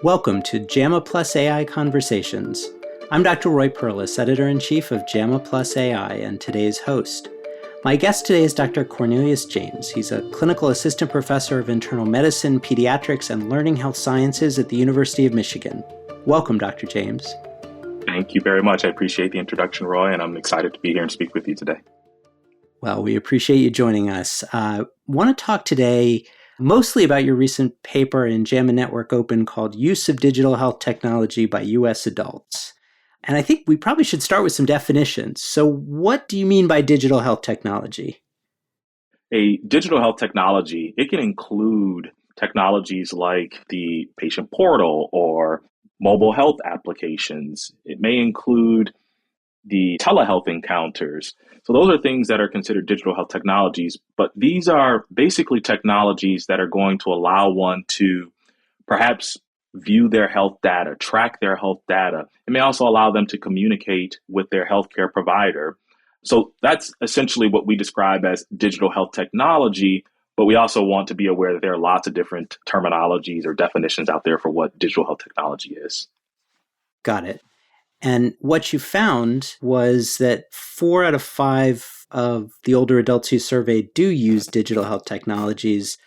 Welcome to JAMA Plus AI Conversations. I'm Dr. Roy Perlis, Editor-in-Chief of JAMA Plus AI and today's host. My guest today is Dr. Cornelius James. He's a clinical assistant professor of internal medicine, pediatrics, and learning health sciences at the University of Michigan. Welcome, Dr. James. Thank you very much. I appreciate the introduction, Roy, and I'm excited to be here and speak with you today. Well, we appreciate you joining us. I want to talk today mostly about your recent paper in JAMA Network Open called Use of Digital Health Technology by U.S. Adults. And I think we probably should start with some definitions. So what do you mean by digital health technology? A digital health technology, it can include technologies like the patient portal or mobile health applications. It may include the telehealth encounters. So those are things that are considered digital health technologies, but these are basically technologies that are going to allow one to perhaps view their health data, track their health data. It may also allow them to communicate with their healthcare provider. So that's essentially what we describe as digital health technology, but we also want to be aware that there are lots of different terminologies or definitions out there for what digital health technology is. Got it. And what you found was that 4 out of 5 of the older adults you surveyed do use digital health technologies.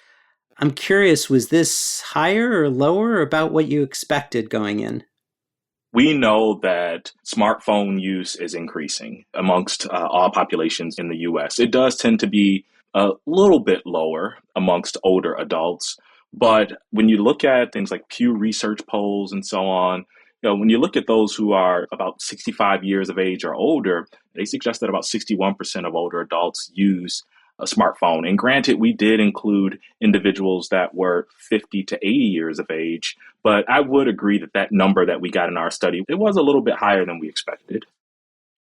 I'm curious, was this higher or lower or about what you expected going in? We know that smartphone use is increasing amongst all populations in the US. It does tend to be a little bit lower amongst older adults. But when you look at things like Pew Research polls and so on, when you look at those who are about 65 years of age or older, they suggest that about 61% of older adults use a smartphone. And granted, we did include individuals that were 50 to 80 years of age, but I would agree that that number that we got in our study, it was a little bit higher than we expected.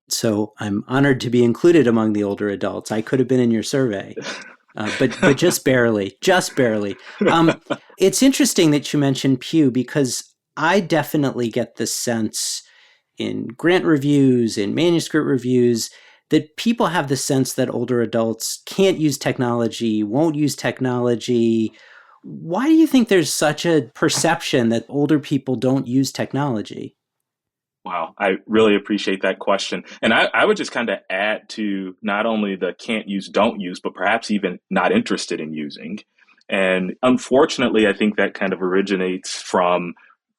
So I'm honored to be included among the older adults. I could have been in your survey, but just barely, just barely. It's interesting that you mentioned Pew because I definitely get the sense in grant reviews, in manuscript reviews, that people have the sense that older adults can't use technology, won't use technology. Why do you think there's such a perception that older people don't use technology? Wow, I really appreciate that question. And I would just kind of add to not only the can't use, don't use, but perhaps even not interested in using. And unfortunately, I think that kind of originates from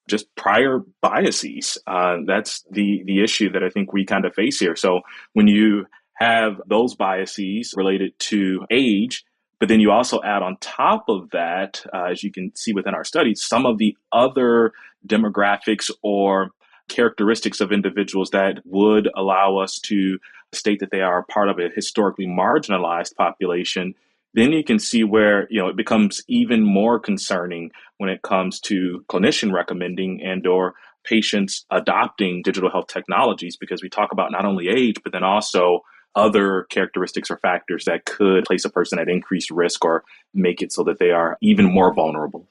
just prior biases. That's the issue that I think we kind of face here. So when you have those biases related to age, but then you also add on top of that, as you can see within our studies, some of the other demographics or characteristics of individuals that would allow us to state that they are part of a historically marginalized population, then you can see where it becomes even more concerning when it comes to clinician recommending and or patients adopting digital health technologies, because we talk about not only age, but then also other characteristics or factors that could place a person at increased risk or make it so that they are even more vulnerable.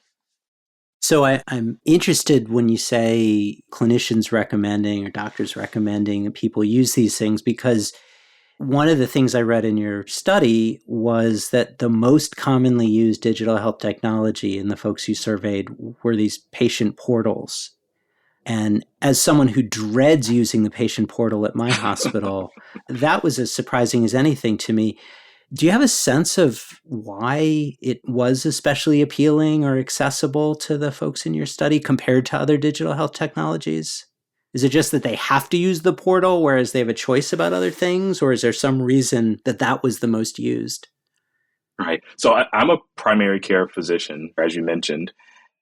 So I'm interested when you say clinicians recommending or doctors recommending that people use these things, because one of the things I read in your study was that the most commonly used digital health technology in the folks you surveyed were these patient portals. And as someone who dreads using the patient portal at my hospital, that was as surprising as anything to me. Do you have a sense of why it was especially appealing or accessible to the folks in your study compared to other digital health technologies? Is it just that they have to use the portal, whereas they have a choice about other things? Or is there some reason that that was the most used? Right. So I'm a primary care physician, as you mentioned,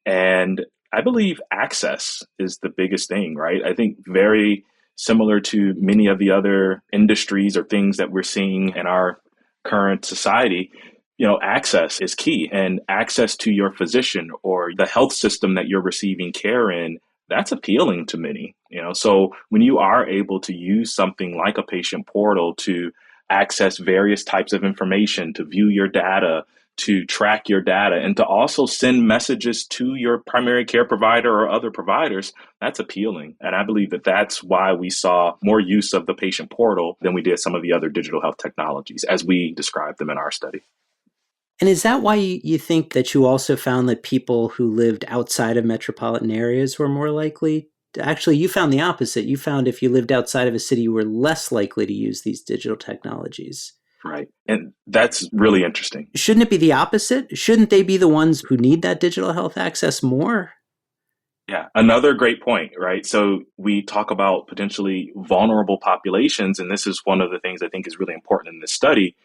and I believe access is the biggest thing, right? I think very similar to many of the other industries or things that we're seeing in our current society, access is key, and access to your physician or the health system that you're receiving care in, that's appealing to many. So when you are able to use something like a patient portal to access various types of information, to view your data, to track your data, and to also send messages to your primary care provider or other providers, that's appealing. And I believe that that's why we saw more use of the patient portal than we did some of the other digital health technologies as we described them in our study. And is that why you think that you also found that people who lived outside of metropolitan areas were more likely? Actually, you found the opposite. You found if you lived outside of a city, you were less likely to use these digital technologies. Right. And that's really interesting. Shouldn't it be the opposite? Shouldn't they be the ones who need that digital health access more? Yeah, another great point, right? So we talk about potentially vulnerable populations, and this is one of the things I think is really important in this study.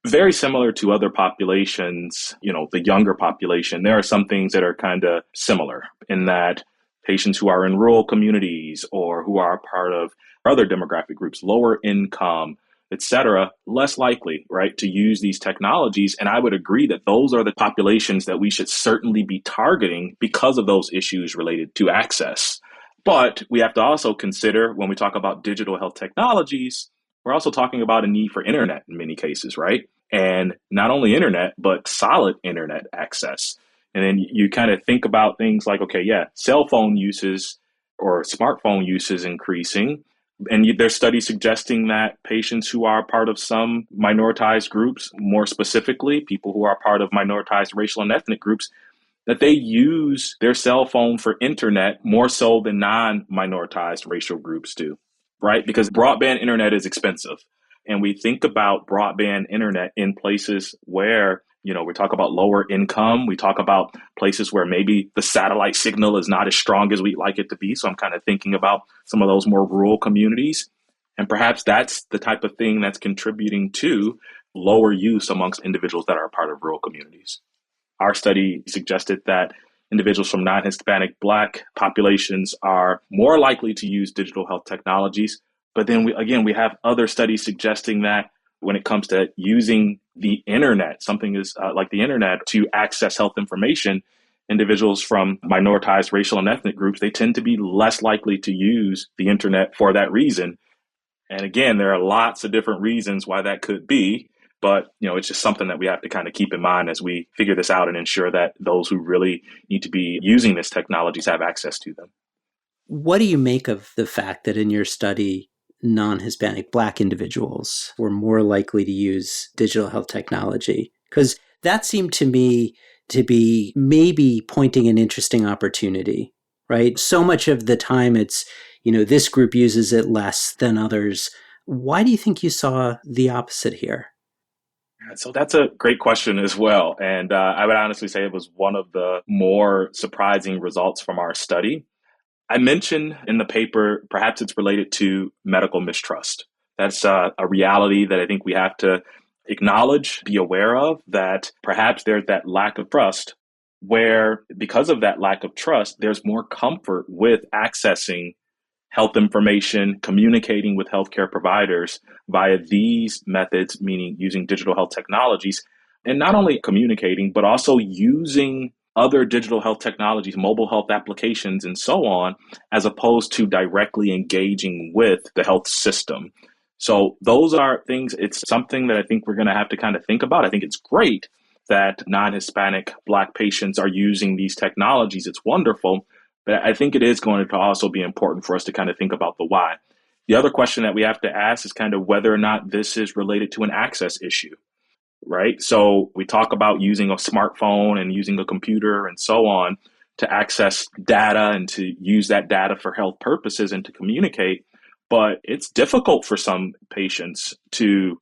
Very similar to other populations, the younger population, there are some things that are kind of similar in that patients who are in rural communities or who are part of other demographic groups, lower income, et cetera, less likely, right, to use these technologies. And I would agree that those are the populations that we should certainly be targeting because of those issues related to access. But we have to also consider when we talk about digital health technologies, we're also talking about a need for internet in many cases, right? And not only internet, but solid internet access. And then you kind of think about things like, okay, yeah, cell phone uses or smartphone use is increasing. And there's studies suggesting that patients who are part of some minoritized groups, more specifically, people who are part of minoritized racial and ethnic groups, that they use their cell phone for internet more so than non-minoritized racial groups do, right? Because broadband internet is expensive. And we think about broadband internet in places where, we talk about lower income. We talk about places where maybe the satellite signal is not as strong as we'd like it to be. So I'm kind of thinking about some of those more rural communities. And perhaps that's the type of thing that's contributing to lower use amongst individuals that are a part of rural communities. Our study suggested that individuals from non-Hispanic Black populations are more likely to use digital health technologies. But then we have other studies suggesting that when it comes to using the internet, something is like the internet to access health information, individuals from minoritized racial and ethnic groups, they tend to be less likely to use the internet for that reason. And again, there are lots of different reasons why that could be. But, it's just something that we have to kind of keep in mind as we figure this out and ensure that those who really need to be using this technologies have access to them. What do you make of the fact that in your study, non Hispanic Black individuals were more likely to use digital health technology? Because that seemed to me to be maybe pointing an interesting opportunity, right? So much of the time it's, this group uses it less than others. Why do you think you saw the opposite here? So that's a great question as well. And I would honestly say it was one of the more surprising results from our study. I mentioned in the paper, perhaps it's related to medical mistrust. That's a reality that I think we have to acknowledge, be aware of, that perhaps there's that lack of trust where, because of that lack of trust, there's more comfort with accessing health information, communicating with healthcare providers via these methods, meaning using digital health technologies, and not only communicating, but also using other digital health technologies, mobile health applications, and so on, as opposed to directly engaging with the health system. So those are things, it's something that I think we're going to have to kind of think about. I think it's great that non-Hispanic Black patients are using these technologies. It's wonderful. But I think it is going to also be important for us to kind of think about the why. The other question that we have to ask is kind of whether or not this is related to an access issue, right? So we talk about using a smartphone and using a computer and so on to access data and to use that data for health purposes and to communicate. But it's difficult for some patients to,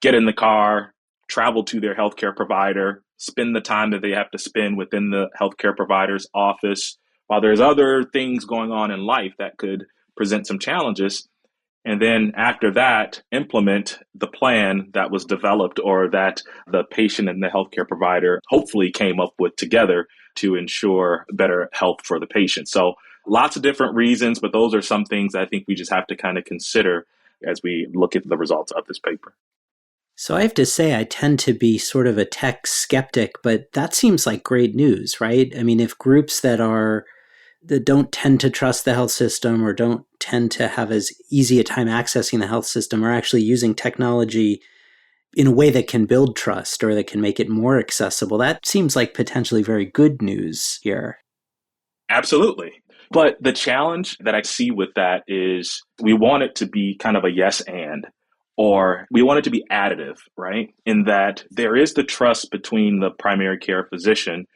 get in the car, travel to their healthcare provider, spend the time that they have to spend within the healthcare provider's office, while there's other things going on in life that could present some challenges. And then after that, implement the plan that was developed or that the patient and the healthcare provider hopefully came up with together to ensure better health for the patient. So lots of different reasons, but those are some things I think we just have to kind of consider as we look at the results of this paper. So I have to say, I tend to be sort of a tech skeptic, but that seems like great news, right? I mean, if groups that don't tend to trust the health system or don't tend to have as easy a time accessing the health system are actually using technology in a way that can build trust or that can make it more accessible, that seems like potentially very good news here. Absolutely. But the challenge that I see with that is we want it to be kind of a yes and. or we want it to be additive, right? In that there is the trust between the primary care physician,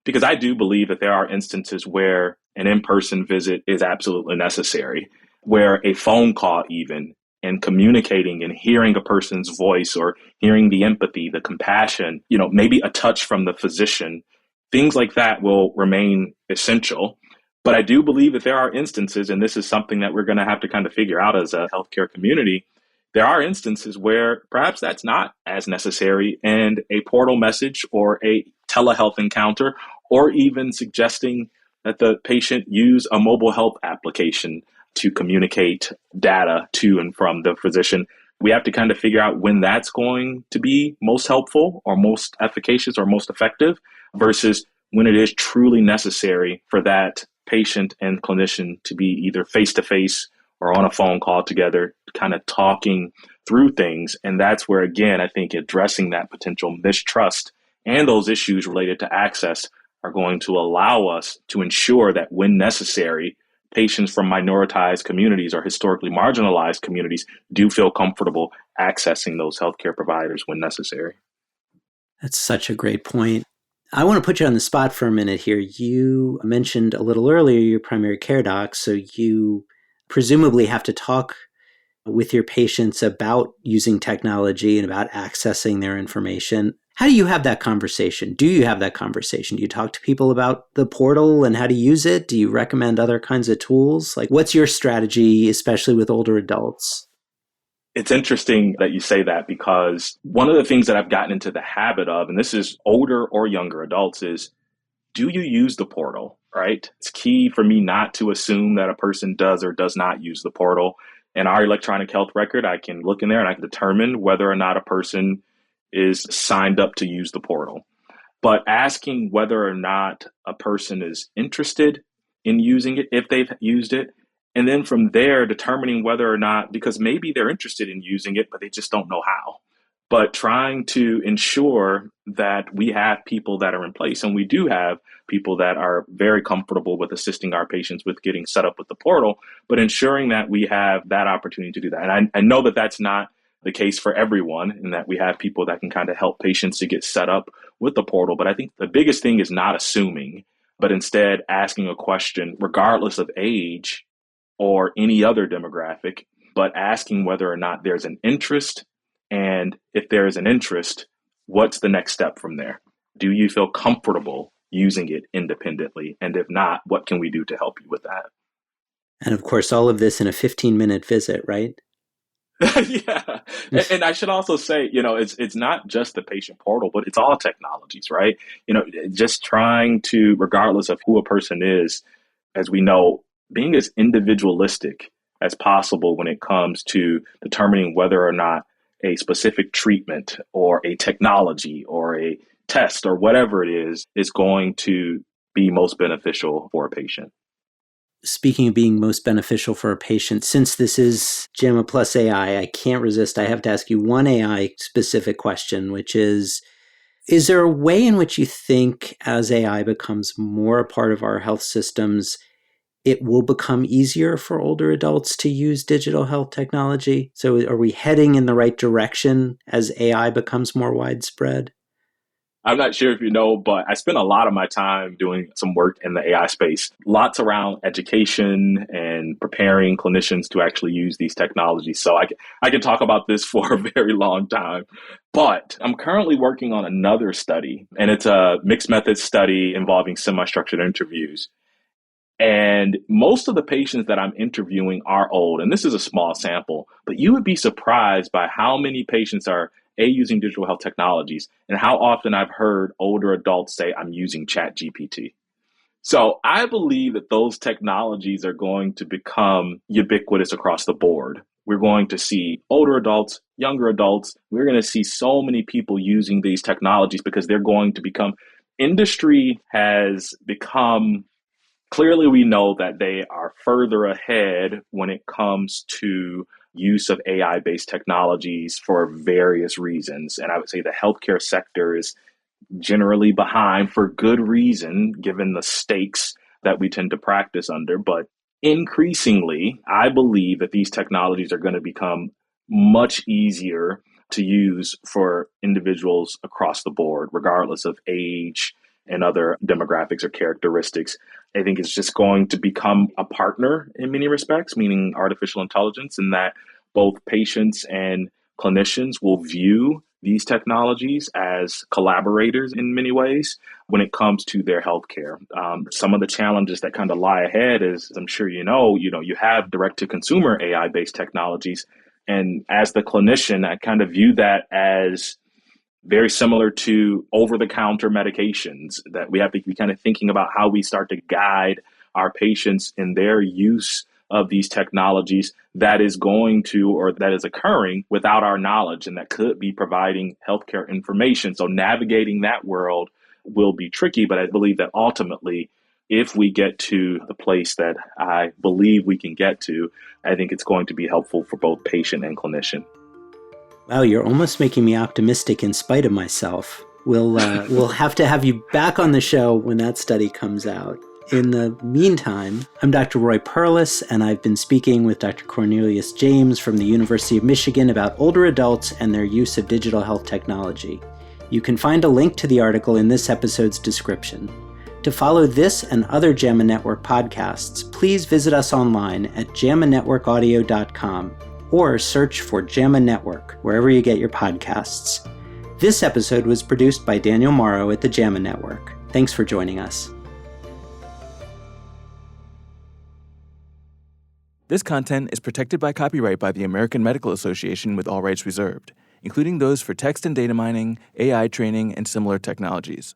because I do believe that there are instances where an in-person visit is absolutely necessary, where a phone call even and communicating and hearing a person's voice or hearing the empathy, the compassion, maybe a touch from the physician, things like that will remain essential. But I do believe that there are instances, and this is something that we're going to have to kind of figure out as a healthcare community, there are instances where perhaps that's not as necessary, and a portal message or a telehealth encounter, or even suggesting that the patient use a mobile health application to communicate data to and from the physician. We have to kind of figure out when that's going to be most helpful or most efficacious or most effective versus when it is truly necessary for that patient and clinician to be either face to face or on a phone call together, kind of talking through things. And that's where, again, I think addressing that potential mistrust and those issues related to access are going to allow us to ensure that when necessary, patients from minoritized communities or historically marginalized communities do feel comfortable accessing those healthcare providers when necessary. That's such a great point. I want to put you on the spot for a minute here. You mentioned a little earlier your primary care doc, so you presumably have to talk with your patients about using technology and about accessing their information. How do you have that conversation? Do you have that conversation? Do you talk to people about the portal and how to use it? Do you recommend other kinds of tools? Like, what's your strategy, especially with older adults? It's interesting that you say that, because one of the things that I've gotten into the habit of, and this is older or younger adults, is do you use the portal, right? It's key for me not to assume that a person does or does not use the portal. In our electronic health record, I can look in there and I can determine whether or not a person is signed up to use the portal. But asking whether or not a person is interested in using it, if they've used it, and then from there determining whether or not, because maybe they're interested in using it, but they just don't know how. But trying to ensure that we have people that are in place, and we do have people that are very comfortable with assisting our patients with getting set up with the portal, but ensuring that we have that opportunity to do that. And I know that that's not the case for everyone, and that we have people that can kind of help patients to get set up with the portal. But I think the biggest thing is not assuming, but instead asking a question, regardless of age or any other demographic, but asking whether or not there's an interest. And if there is an interest, what's the next step from there? Do you feel comfortable using it independently? And if not, what can we do to help you with that? And of course, all of this in a 15-minute visit, right? Yeah. And I should also say, it's not just the patient portal, but it's all technologies, right? Just trying to, regardless of who a person is, as we know, being as individualistic as possible when it comes to determining whether or not a specific treatment or a technology or a test or whatever it is going to be most beneficial for a patient. Speaking of being most beneficial for a patient, since this is JAMA plus AI, I can't resist. I have to ask you one AI specific question, which is there a way in which you think as AI becomes more a part of our health systems, it will become easier for older adults to use digital health technology? So are we heading in the right direction as AI becomes more widespread? I'm not sure if you know, but I spend a lot of my time doing some work in the AI space, lots around education and preparing clinicians to actually use these technologies. So I can talk about this for a very long time, but I'm currently working on another study, and it's a mixed method study involving semi-structured interviews. And most of the patients that I'm interviewing are old, and this is a small sample, but you would be surprised by how many patients are using digital health technologies, and how often I've heard older adults say, I'm using Chat GPT. So I believe that those technologies are going to become ubiquitous across the board. We're going to see older adults, younger adults. We're going to see so many people using these technologies because they're going to become, industry has become, clearly we know that they are further ahead when it comes to use of AI-based technologies for various reasons. And I would say the healthcare sector is generally behind for good reason, given the stakes that we tend to practice under. But increasingly, I believe that these technologies are going to become much easier to use for individuals across the board, regardless of age and other demographics or characteristics. I think it's just going to become a partner in many respects, meaning artificial intelligence, in that both patients and clinicians will view these technologies as collaborators in many ways when it comes to their healthcare. Some of the challenges that kind of lie ahead is, I'm sure you have direct to consumer AI based technologies. And as the clinician, I kind of view that as very similar to over the counter medications, that we have to be kind of thinking about how we start to guide our patients in their use of these technologies that is going to, or that is occurring without our knowledge, and that could be providing healthcare information. So navigating that world will be tricky, but I believe that ultimately, if we get to the place that I believe we can get to, I think it's going to be helpful for both patient and clinician. Wow, you're almost making me optimistic in spite of myself. We'll have to have you back on the show when that study comes out. In the meantime, I'm Dr. Roy Perlis, and I've been speaking with Dr. Cornelius James from the University of Michigan about older adults and their use of digital health technology. You can find a link to the article in this episode's description. To follow this and other JAMA Network podcasts, please visit us online at jamanetworkaudio.com or search for JAMA Network wherever you get your podcasts. This episode was produced by Daniel Morrow at the JAMA Network. Thanks for joining us. This content is protected by copyright by the American Medical Association with all rights reserved, including those for text and data mining, AI training, and similar technologies.